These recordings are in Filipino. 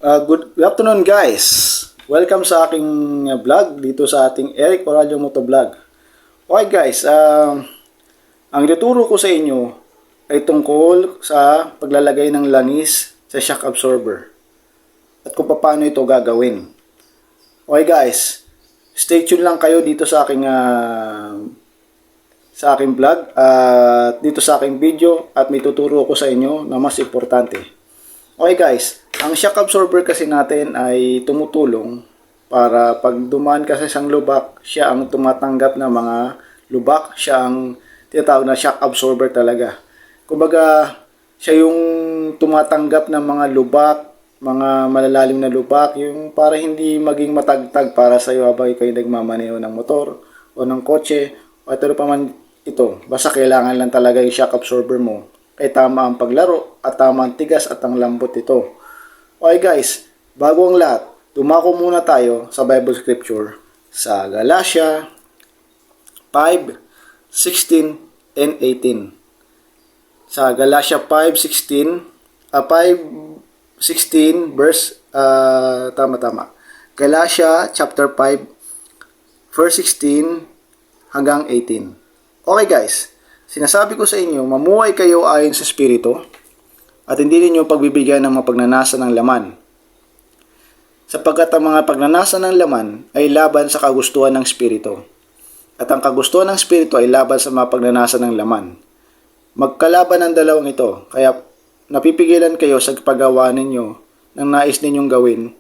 Good afternoon guys. Welcome sa aking vlog dito sa ating Eric Oralio Moto Vlog. Okay guys, ang ituturo ko sa inyo ay tungkol sa paglalagay ng langis sa shock absorber at kung paano ito gagawin. Okay guys, stay tuned lang kayo dito sa aking vlog at dito sa aking video at may tuturo ko sa inyo na mas importante. Okay guys, ang shock absorber kasi natin ay tumutulong para pag dumaan ka sa isang lubak, siya ang tumatanggap ng mga lubak, siya ang tinatawag na shock absorber talaga. Kumbaga, siya yung tumatanggap ng mga lubak, mga malalalim na lubak, yung para hindi maging matagtag para sa iyo habang kayo nagmamaneho ng motor o ng kotse o ito pa man ito. Basta kailangan lang talaga yung shock absorber mo ay tama ang paglaro at tama ang tigas at ang lambot ito. Okay guys, bago ang lahat, dumako muna tayo sa Bible Scripture sa Galatia 5:16 and 18. Sa Galatia 5:16 verse Galatia chapter 5 verse 16 hanggang 18. Okay guys, sinasabi ko sa inyo, mamuhay kayo ayon sa Espiritu at hindi ninyo pagbibigyan ng mga pagnanasa ng laman. Sapagkat ang mga pagnanasa ng laman ay laban sa kagustuhan ng Espiritu. At ang kagustuhan ng Espiritu ay laban sa mga pagnanasa ng laman. Magkalaban ang dalawang ito, kaya napipigilan kayo sa paggawa ninyo ng nais ninyong gawin.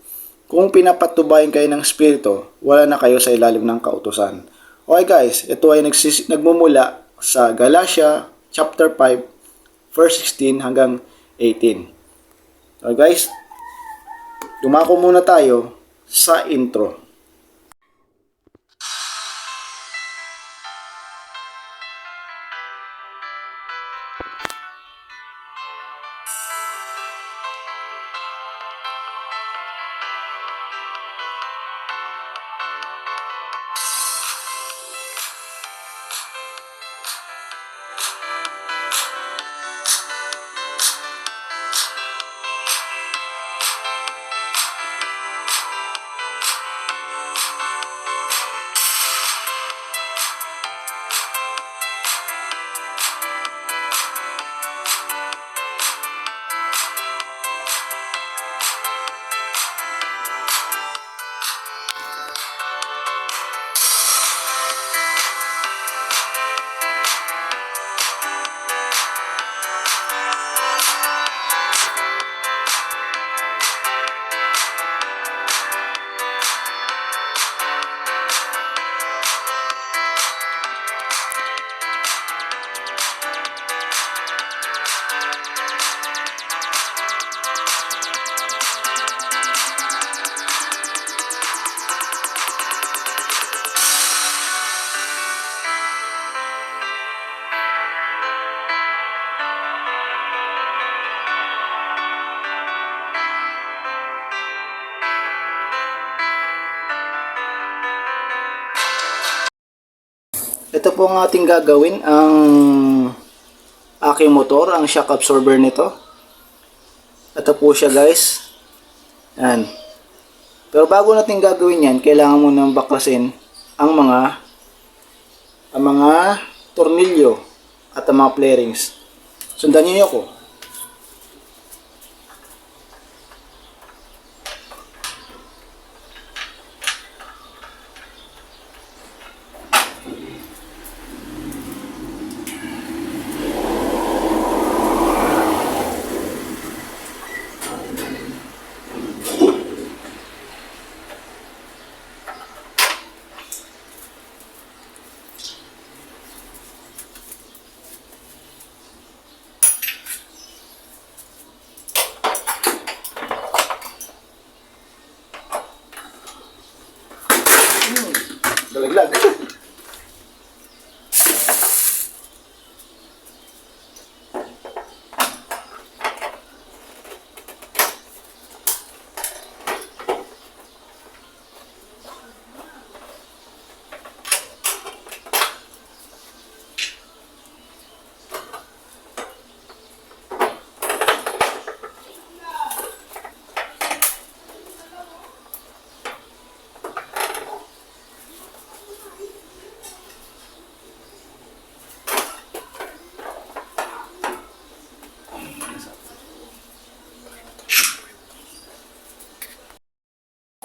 Kung pinapatubayan kayo ng Espiritu, wala na kayo sa ilalim ng kautusan. Okay guys, ito ay nagmumula sa Galatia chapter 5 verse 16 hanggang 18. So guys, dumako muna tayo sa intro. Ito po ang ating gagawin, ang aking motor, ang shock absorber nito. Ito po siya guys. Yan. Pero bago natin gagawin yan, kailangan mo nang baklasin ang mga tornilyo at ang mga flarings. Sundan niyo ako. Dalaglag.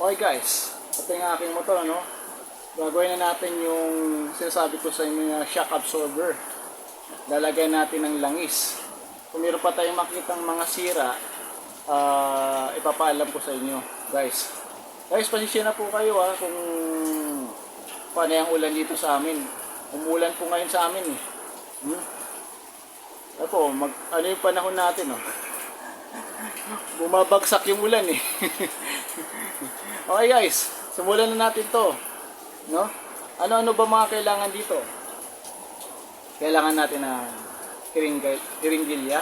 Okay guys, ito yung aking motor, no? Gagawin na natin yung sinasabi ko sa inyo na shock absorber. Lalagyan natin ng langis. Kung meron pa tayong makitang mga sira, ipapaalam ko sa inyo, guys. Guys, pasensya na po kayo kung paano yung ulan dito sa amin. Umulan po ngayon sa amin eh. Ako, ano yung panahon natin bumabagsak yung ulan eh. Okay guys, simulan na natin to, no? Ano-ano ba mga kailangan dito? Kailangan natin ng kiringgilya.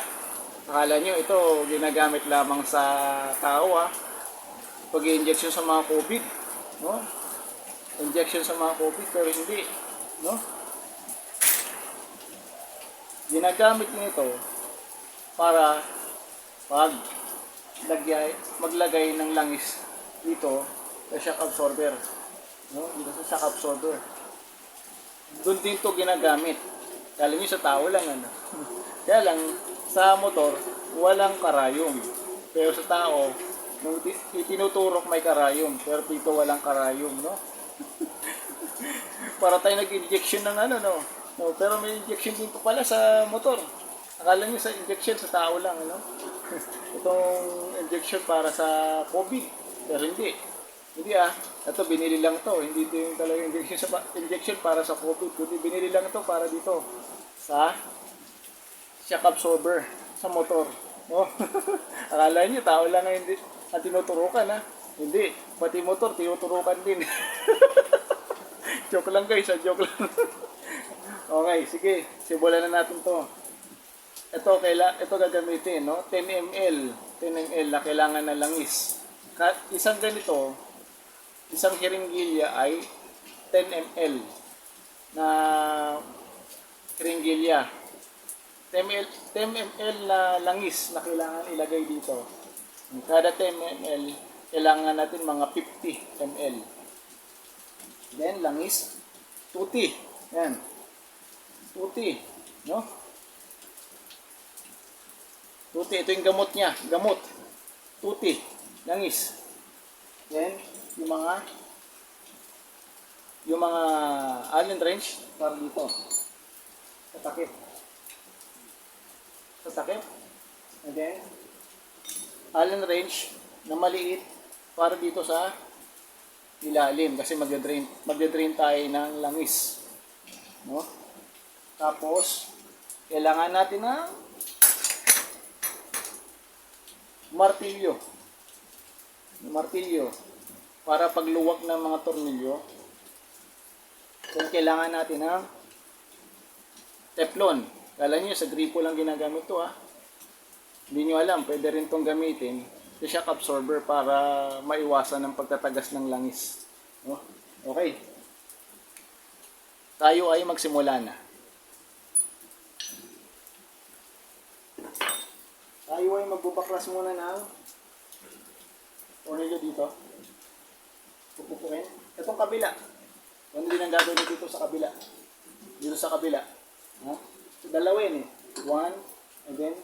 Akala nyo ito ginagamit lamang sa tao pag-injection sa mga COVID, no? Injection sa mga COVID, pero hindi, no? Ginagamit nito para maglagay ng langis dito sa shock absorber, no? Dito sa shock absorber. Doon din to ginagamit. Kala nyo sa tao lang Kaya lang sa motor walang karayom. Pero sa tao nung itinuturok may karayom, pero dito walang karayom, no? Para tayo nag-injection ng no? No, pero may injection dito pala sa motor. Akala nyo sa injection sa tao lang, Itong injection para sa COVID. Pero hindi. Hindi Ito binili lang to. Hindi ito yung talagang injection para sa COVID. Kundi binili lang to para dito sa shock absorber sa motor, no? Akala niyo tao lang hindi ang tinuturukan Hindi. Pati motor tinuturukan din. Joke lang guys, joke lang. Okay, sige. Simulan na natin to. Ito gagamitin, no? 10 ml na kailangan na langis. Isang ganito, isang kiringgilya ay 10 ml na kiringgilya. 10 ml na langis na kailangan ilagay dito. Kada 10 ml, kailangan natin mga 50 ml. Then, langis, tuti. Yan. Tuti, no? Tuti, ito yung gamot niya. Gamot. Tuti. Langis. Then, yung mga Allen wrench para dito. Tatakip. And then, Allen wrench na maliit para dito sa ilalim kasi magde-drain tayo ng langis. No? Tapos, kailangan natin ng martilyo. Para pagluwag ng mga tornilyo. Then, kailangan natin ng teflon. Kala nyo, sa gripo lang ginagamit to Hindi nyo alam, pwede rin itong gamitin sa shock absorber para maiwasan ng pagtatagas ng langis. No? Okay. Tayo ay magsimula na. Tayo ay magbubaklas muna ng tornilyo dito. Pupukuin. Itong kabila. Ano din ang gagawin dito sa kabila? Dito sa kabila. Dalawin 1 and then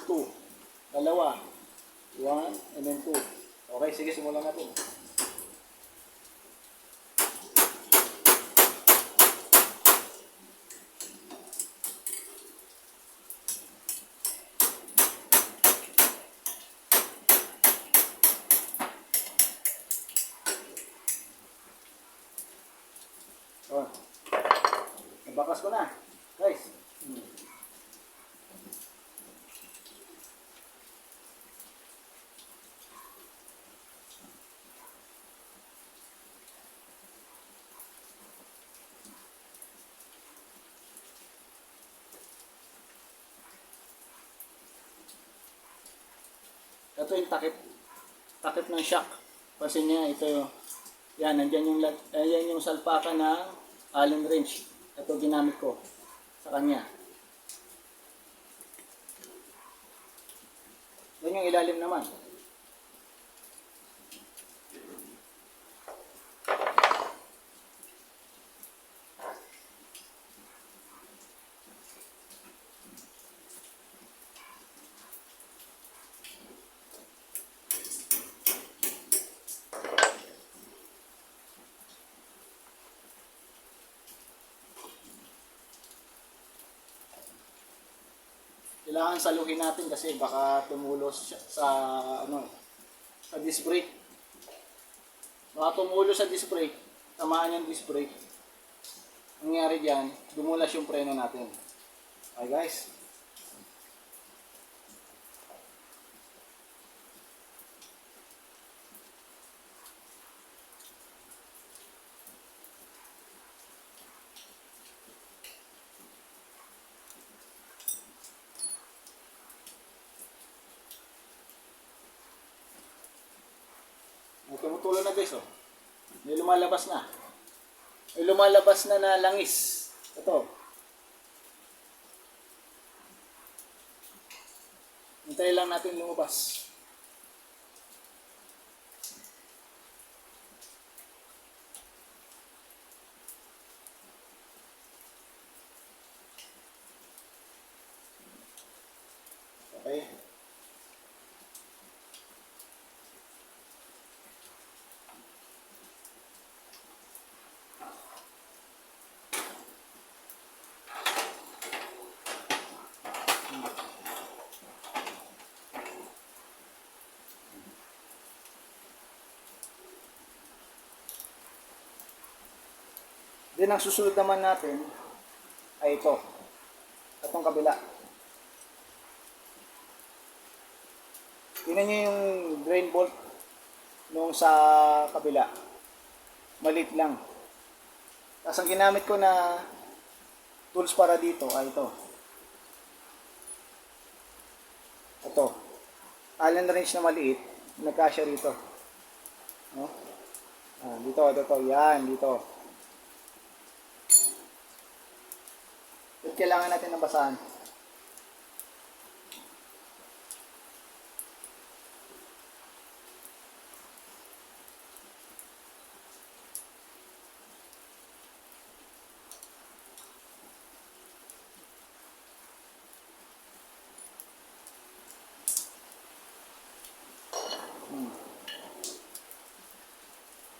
2. Dalawa. 1 and then 2. Okay, sige, simulan natin. Nabakas ko na. Guys. Ito yung takip ng shock. Kasi niya ito, yan, nandiyan yung salpakan ng Allen wrench. Ito ginamit ko sa kanya. Yan yung ilalim naman. kailangan saluhin natin kasi baka tumulos siya sa ano, sa disc brake. Baka tumulo sa disc brake, tamaan yung disc brake. Ang nangyari diyan, dumulas yung preno natin. Okay guys? Tumutulo na guys, oh. May lumalabas na. May lumalabas na na langis. Ito. Hintayin lang natin lumabas. Okay. Then ang susunod naman natin ay ito. Itong kabila. Tingnan nyo yung drain bolt nung sa kabila. Malit lang. Tapos ang ginamit ko na tools para dito ay ito. Ito. Allen wrench na maliit. Nagkasya rito. No? Dito. Yan, dito. At kailangan natin ng basahan.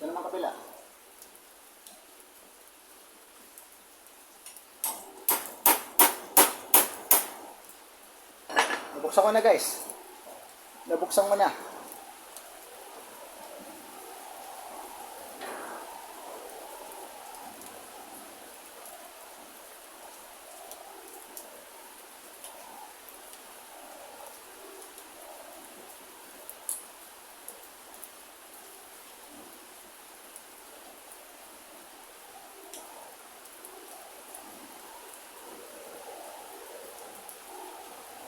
Ito naman kabila. Nabuksan ko na guys. Nabuksan ko na.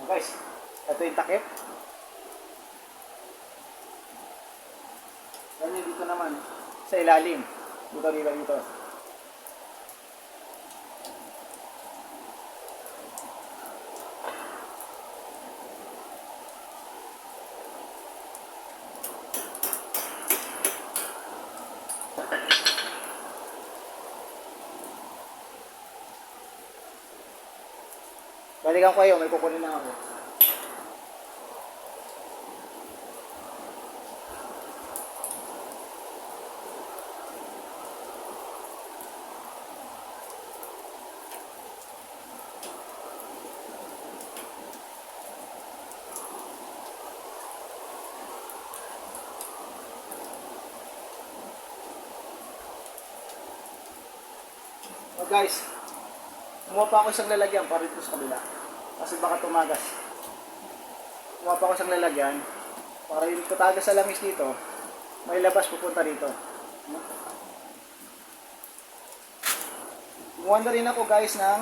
Guys, ito yung takip. Ganyan dito naman sa ilalim. Dito. Balikan ko kayo, may kukunin na ako. Oh guys, kumuha pa ako isang lalagyan para dito sa kabila. Kasi baka tumagas. Kumuha pa ako isang lalagyan para yung tatagas sa langis dito, may labas pupunta dito. Kumuha na rin ako guys ng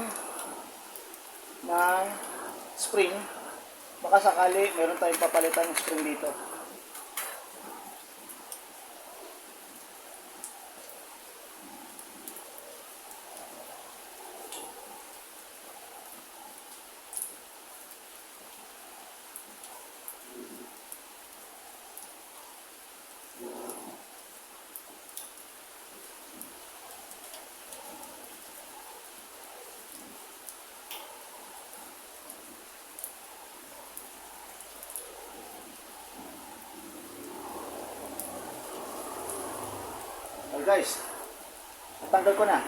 spring. Baka sakali meron tayong papalitan ng spring dito. Okay guys, natanggal ko na.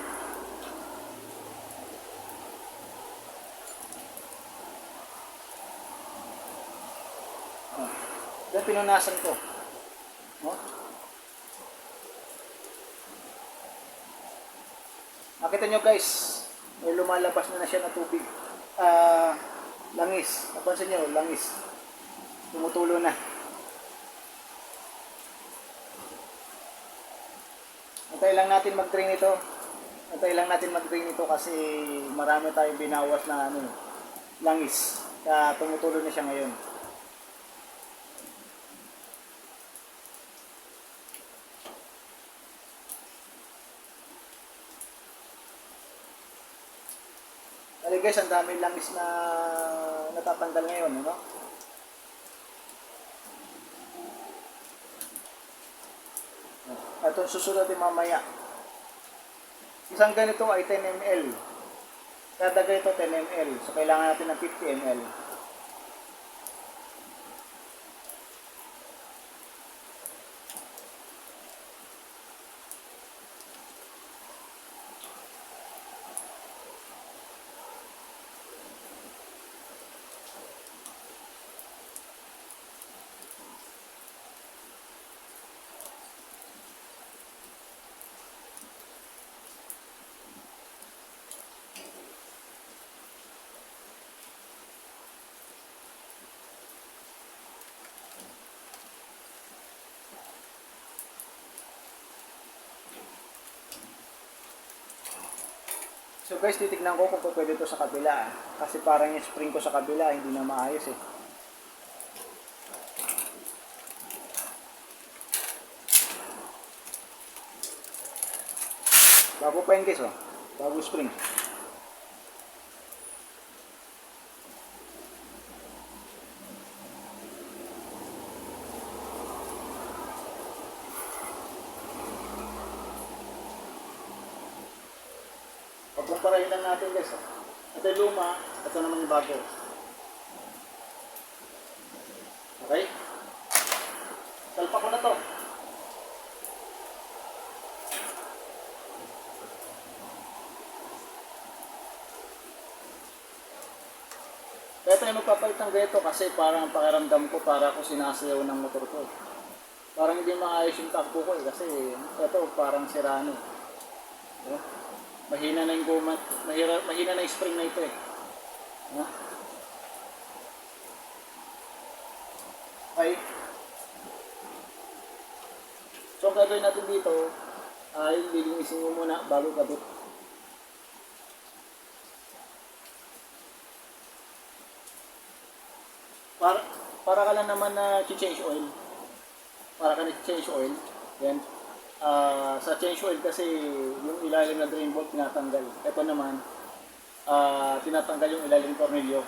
Ito pinunasan ko. No? Nakita nyo guys, may lumalabas na siya na tubig. Langis. Napansin nyo, langis. Tumutulo na. Antay lang natin mag-drain ito. Antay lang natin mag-drain ito kasi marami tayong binawas na langis. Kaya tumutulo na siya ngayon. Kaya guys, ang dami langis na natatanggal ngayon, ano? Ito susunod din mamaya. Isang ganito ay 10 ml. Kada ganito 10 ml. So kailangan natin ng 50 ml. So guys, titignan ko kung pwede ito sa kabila. Kasi parang yung spring ko sa kabila, hindi na maayos eh. Bago pa yun guys, oh. Bago spring. Pagkumparahin lang natin guys. Ito yung luma, ito naman yung bago. Okay? Salpa ko na to. Kaya tayo magpapalit ng ganito kasi parang pakiramdam ko para ako sinasayaw ng motor ko. Parang hindi maayos yung takbo ko eh kasi ito parang sirano. Mahina na yung guma, mahina na yung spring na ito eh. Okay. So ang gagawin natin dito ay lilinisin mo muna bago kabit. Para ka lang naman na change oil. Para ka na change oil. Then sa change oil kasi yung ilalim na drain bolt tinatanggal. Ito naman tinatanggal yung ilalim tornilyo.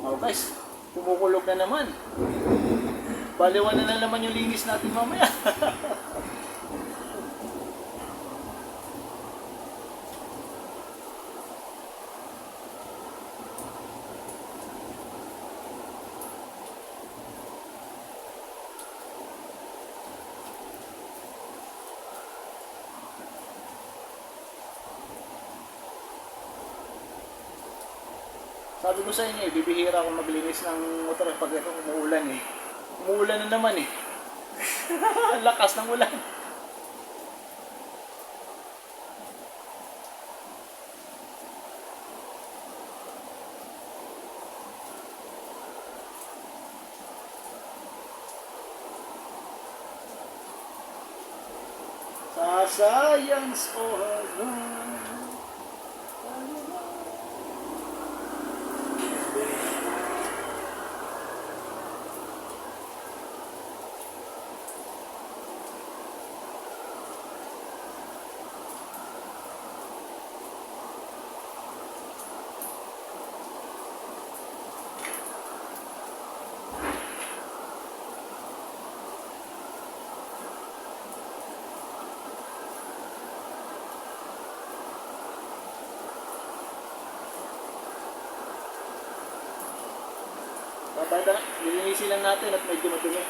Oh guys, kumukulog na naman. Baliwan na naman yung linis natin mamaya. Sabi ko sa inyo, bibihira akong maglinis ng motor pag ito umuulan eh. Umuulan na naman eh. Lakas ng ulan. Sasayang sa oras. Lilinisin lang natin at medyo madumi.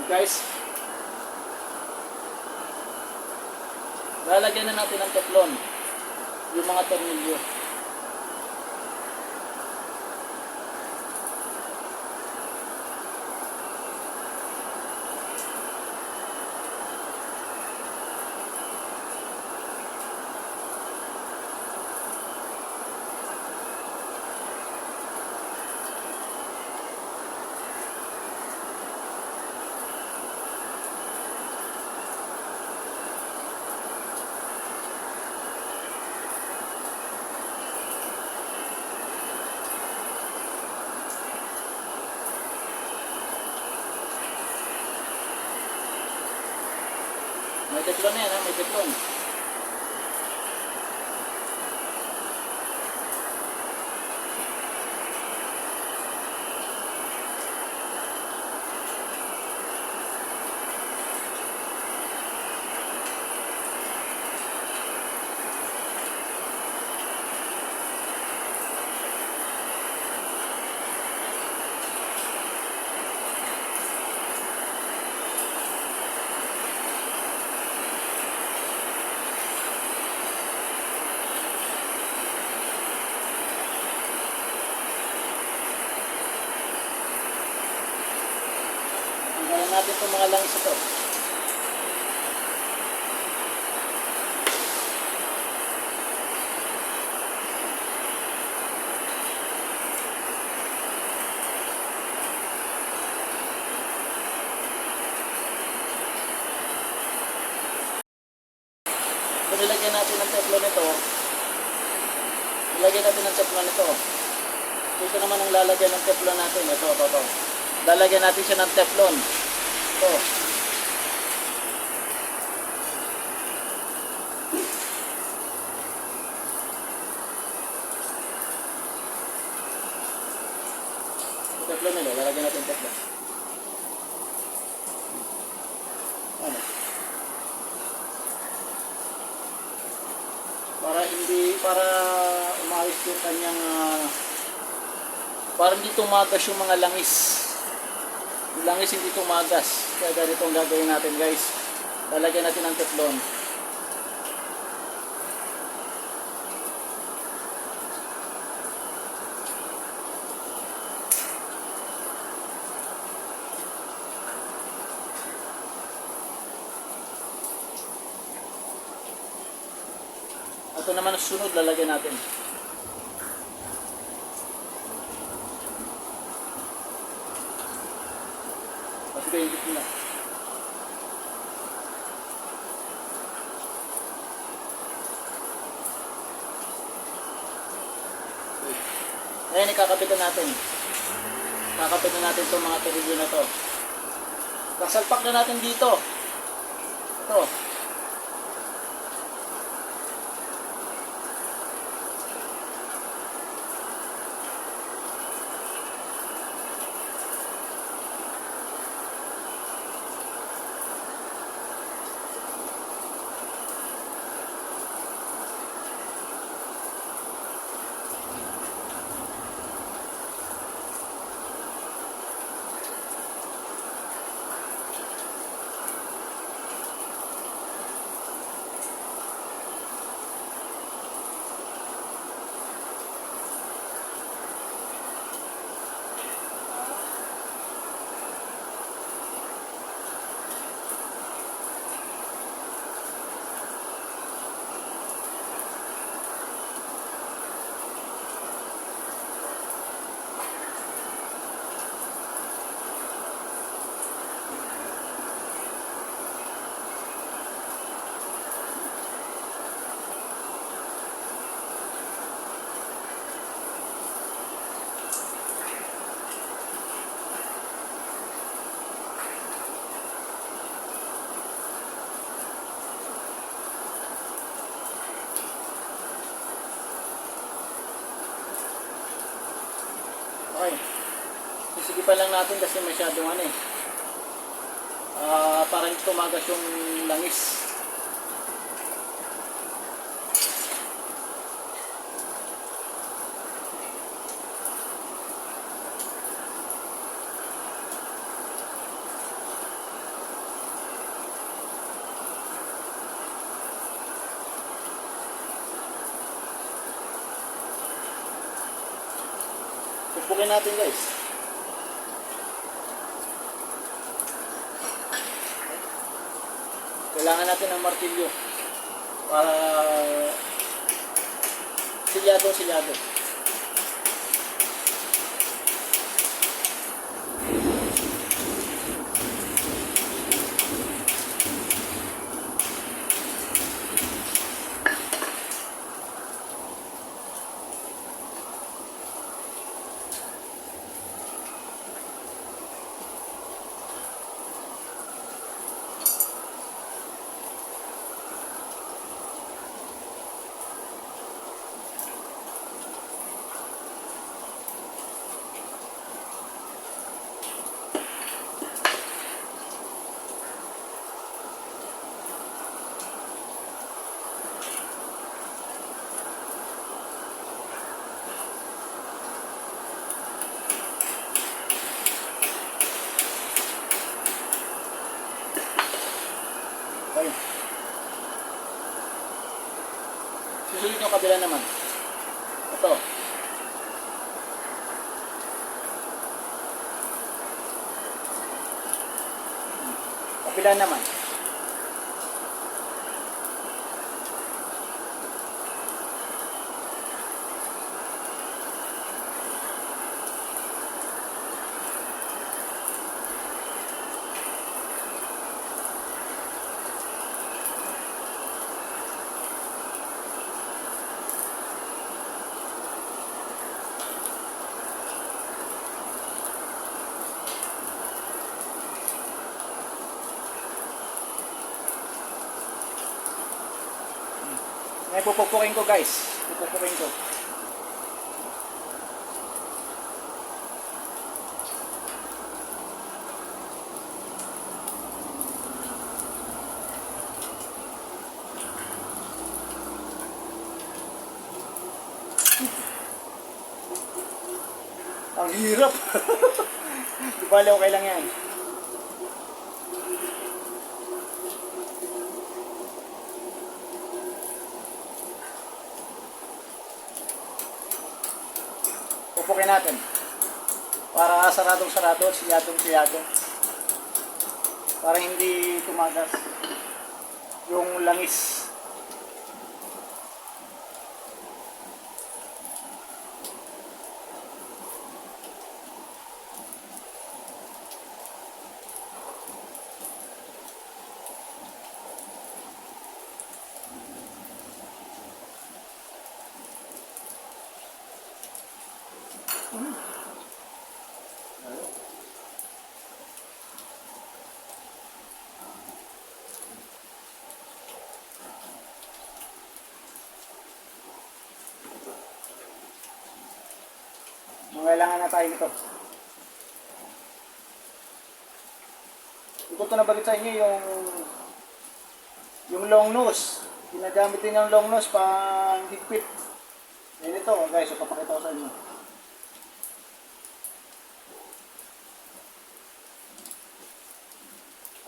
Guys, lalagyan na natin ng teflon yung mga tornilyo. May teflon na yan ha, may teflon. Tanggalan natin itong mga langis ito. Kung nilagyan natin ng teflon nito, nilagyan natin ng teflon nito. Dito naman ang lalagyan ng teflon natin. Ito. Lalagyan natin siya ng teflon. Ito. Teflon nila, lalagyan natin teflon. Ano? Para umayos yung kanyang para hindi tumagas yung mga langis. Yung langis hindi tumagas. Kaya ganito ang gagawin natin, guys. Lalagyan natin ng teflon. Ito naman ang sunod, lalagyan natin. Kasi kayo hindi na. Ayan, ikakapitan natin. Kakapitan natin itong mga tornilyo na to. Kasalpak na natin dito. Ito. Okay. Sisigipan lang natin kasi masyadong ano eh. Para hindi tumagas yung langis. Pupukin natin guys. Kailangan natin ng martilyo para silyado. Okay. Susunod yung kabila naman. Ito. Kabila naman. May pupupukin ko guys. Pupupukin ko. Ang hirap. Di bale, okay lang yan. Pupukin natin para saradong-sarado, siyadong-siyado para hindi tumagas yung langis. Kailangan na tayo nito. Hindi ko ito nabalit sa inyo yung long nose. Ginagamit din yung long nose pang higpit. Yan ito guys, so papakita ko sa inyo.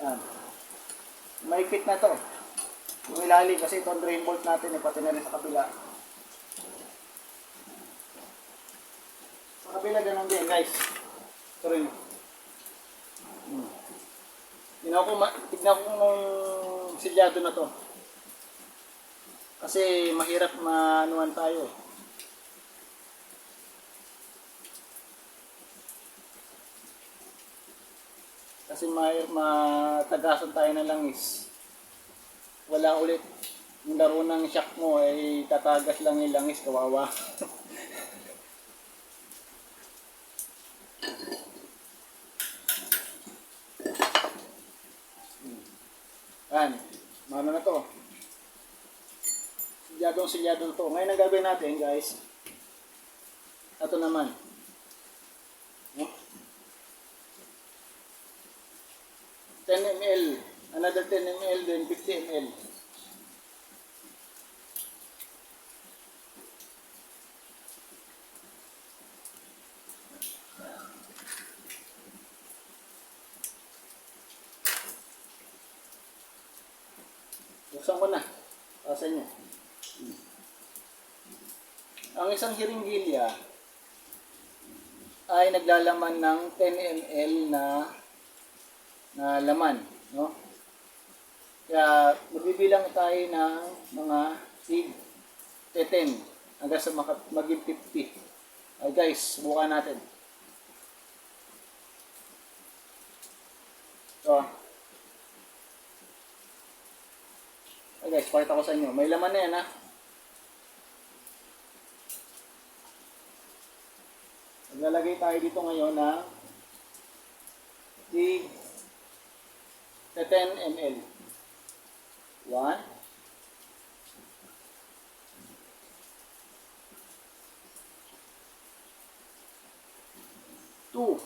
Yan. Mahigpit na to. Yung ilalim kasi ito ang drain bolt natin pati na rin sa kabila. Sa kabila ganun din guys. Ito rin. Tignan ko nung silyado na to. Kasi mahirap maanuan tayo. Kasi matagasan tayo ng langis. Wala ulit. Yung laro ng shock mo ay tatagas lang yung langis, kawawa. Yan. Mano na to. Silyadong to. Ngayon ang gagawin natin guys. Ito naman. 10 ml. Another 10 ml then 50 ml. Buksan ko na. Para sa inyo. Ang isang hiringgilya, ay naglalaman ng 10 ml na laman, no? Kaya magbibilang tayo ng mga tig 10 hanggang sa maging 50. Ay guys, subukan natin. So, ay guys, pakita ko sa inyo. May laman na yan, ha. Maglalagay tayo dito ngayon ng tig 10 ml. 1, 2,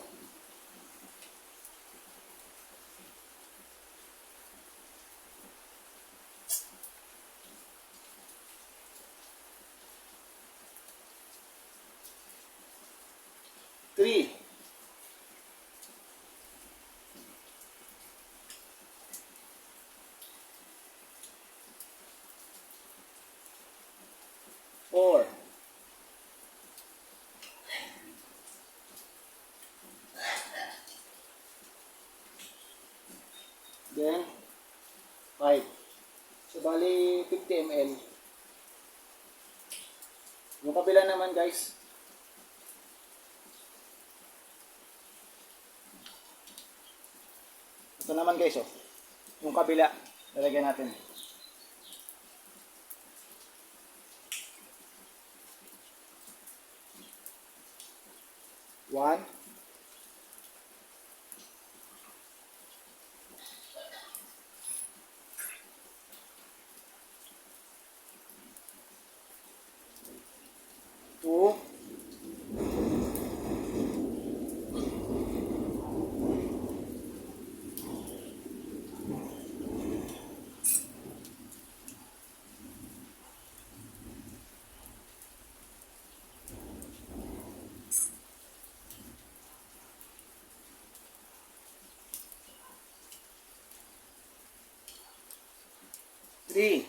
3, 4, then 5. So, bali 50 ml. Yung kabila naman, guys. Ito naman, guys, oh. Yung kabila, lalagyan natin. One, two, three,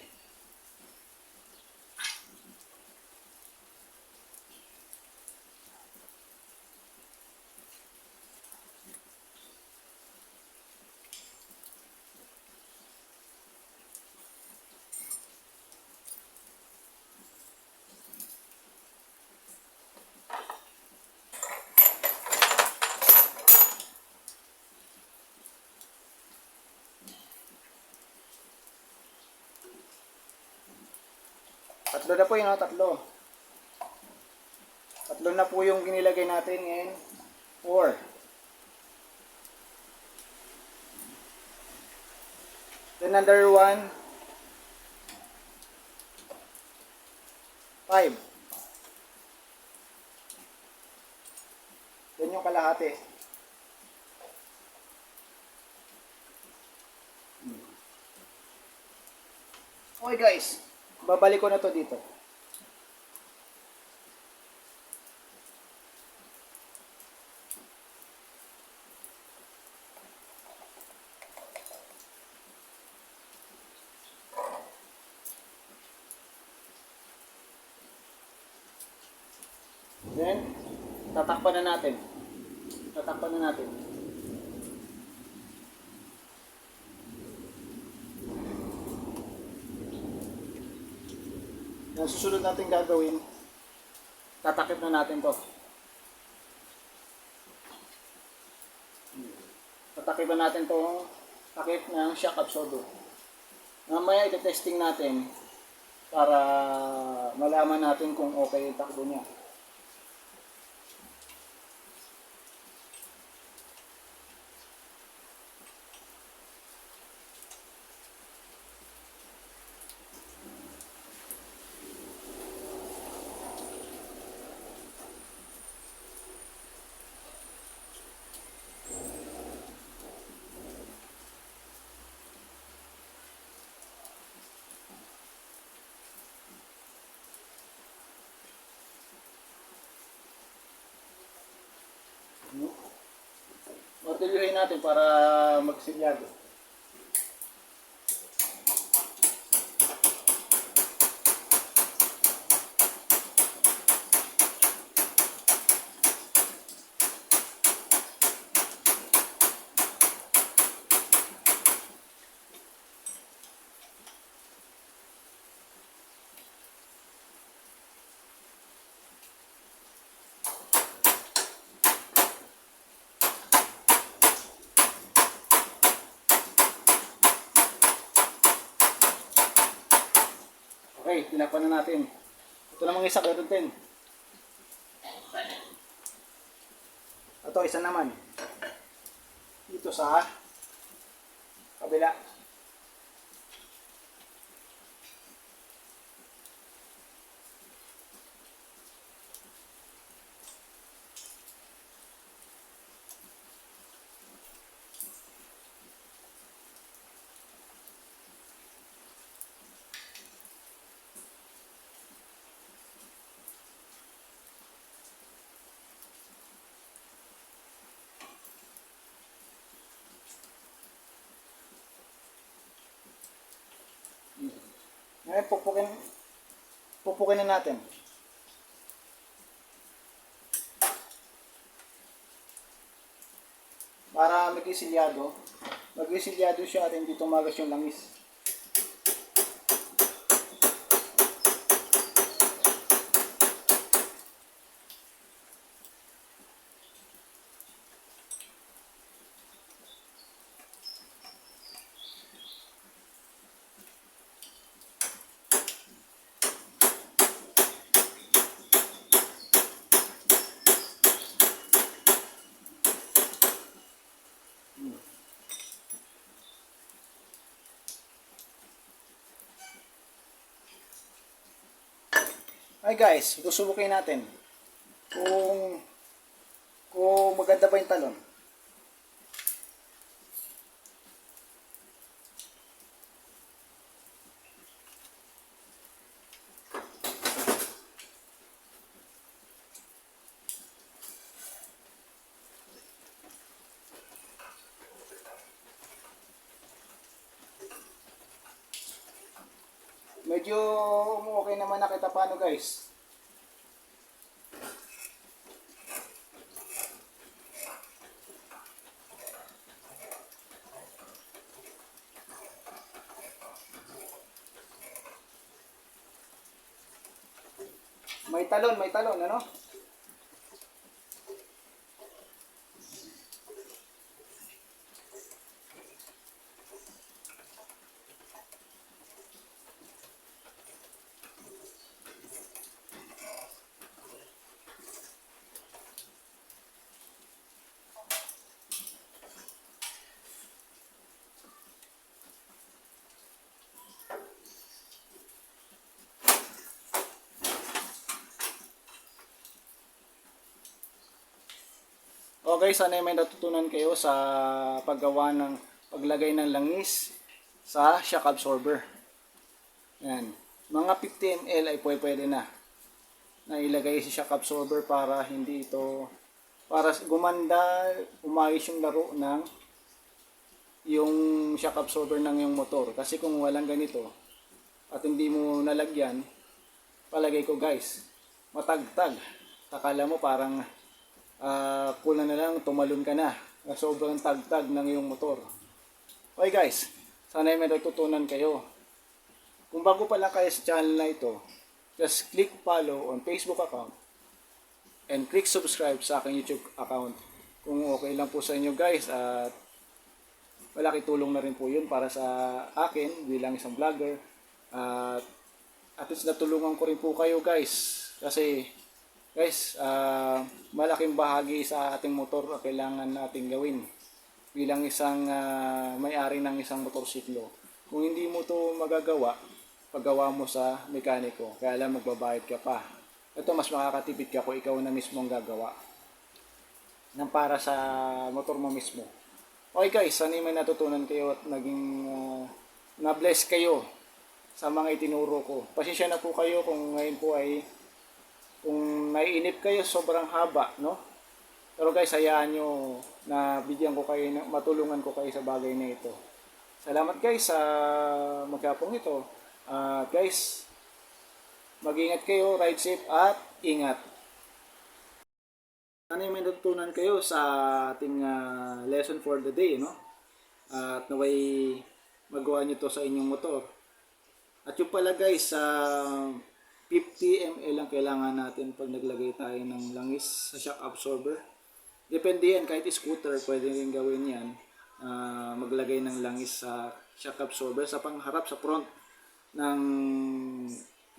tatlo na po yung tatlo. Tatlo na po yung ginilagay natin in 4. Then another 1, 5. Then yung kalahati. Okay guys, babalik ko na to dito. Then, tatakpan na natin. Tatakpan na natin. Ang susunod natin gagawin, tatakip na natin to. Tatakipan natin tong takip ng shock absorber. Mamaya ite-testing natin para malaman natin kung okay yung takbo niya. Martilyuhin natin para magsilyado. Okay, tinapan na natin. Ito namang isa, meron din. Ito, isa naman. Dito sa kabila. Ngayon, pupukin na natin. Para mag-isilyado siya at hindi tumagas yung langis. Hi guys, susubukin natin kung maganda ba yung talon. Medyo okay naman nakita paano guys. May talon, ano? Okay, sana may natutunan kayo sa paglagay ng langis sa shock absorber. Yan. Mga 50 ml ay pwede na ilagay sa shock absorber para gumanda, umayos yung laro ng yung shock absorber ng yung motor. Kasi kung walang ganito at hindi mo nalagyan, palagay ko guys, matagtag. Akala mo parang kulang na lang, tumalon ka na. Sobrang tagtag ng iyong motor. Okay guys, sana may natutunan kayo. Kung bago pa lang kayo sa channel na ito, just click follow on Facebook account and click subscribe sa aking YouTube account. Kung okay lang po sa inyo guys, at malaki tulong na rin po yun para sa akin bilang isang vlogger. At least natulungan ko rin po kayo guys. Kasi guys, malaking bahagi sa ating motor kailangan nating gawin bilang isang may-ari ng isang motorsiklo. Kung hindi mo to magagawa, paggawa mo sa mekaniko, kaya lang magbabayad ka pa. Ito mas makakatipid ka kung ikaw na mismo ang gagawa ng para sa motor mo mismo. Okay guys, sana may natutunan kayo at naging na-bless kayo sa mga itinuro ko. Pasensya na po kayo kung ngayon po ay kung naiinip kayo sobrang haba, no? Pero guys, hayaan nyo na bigyan ko kayo, matulungan ko kayo sa bagay na ito. Salamat guys sa magkapong ito. Guys, mag-ingat kayo, ride safe at ingat. Ano yung may natutunan kayo sa ating lesson for the day, no? At naway magawa nyo to sa inyong motor. At yung pala guys, 50 ml ang kailangan natin pag naglagay tayo ng langis sa shock absorber. Depende yan, kahit scooter pwede rin gawin yan. Maglagay ng langis sa shock absorber sa pangharap, sa front ng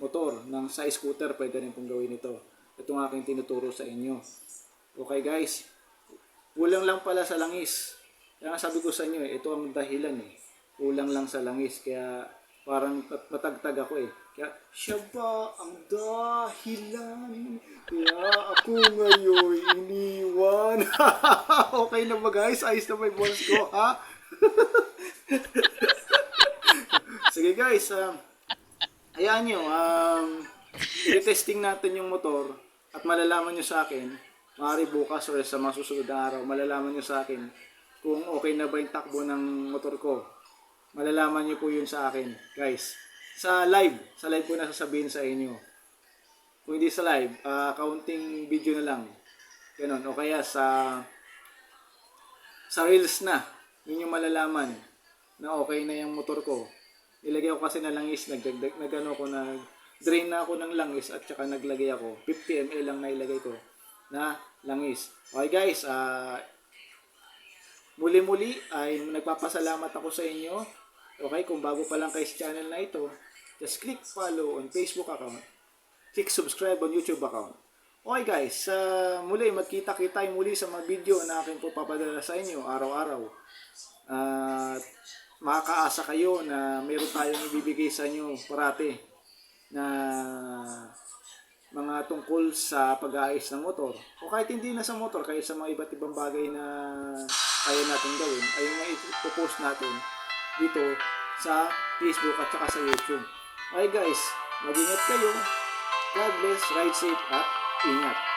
motor, ng sa scooter, pwede rin pong gawin ito. Ito ang aking tinuturo sa inyo. Okay guys, kulang lang pala sa langis. Kaya nga sabi ko sa inyo, ito ang dahilan kulang lang sa langis, kaya parang matagtag ako Kaya siya ba ang dahilan? Kaya ako ngayon iniwan. Okay na ba guys? Ayos na ba yung boss ko, ha? Sige guys, hayaan nyo, i-testing natin yung motor at malalaman nyo sa akin, maaari bukas o sa mga susunod na araw, malalaman nyo sa akin kung okay na ba yung takbo ng motor ko. Malalaman nyo po yun sa akin, guys. Sa live po nasasabihin sa inyo. Kung hindi sa live, counting video na lang. Ganun. O kaya sa reels na, yun yung malalaman na okay na yung motor ko. Nilagay ko kasi na langis, drain na ako ng langis at saka naglagay ako. 50 ml lang nailagay ko na langis. Okay guys, muli-muli ay nagpapasalamat ako sa inyo. Okay, kung bago pa lang kayo sa channel na ito, just click follow on Facebook account. Click subscribe on YouTube account. Okay guys, muli magkita-kita muli sa mga video na akin po papadala sa inyo araw-araw. At makakaasa kayo na meron tayong ibibigay sa inyo parati na mga tungkol sa pag-aayos ng motor. O kahit hindi na sa motor, kahit sa mga iba't ibang bagay na kaya natin gawin, ay may ipopost natin dito sa Facebook at saka sa YouTube. Okay guys, mag-ingat kayo. God bless, ride safe at ingat.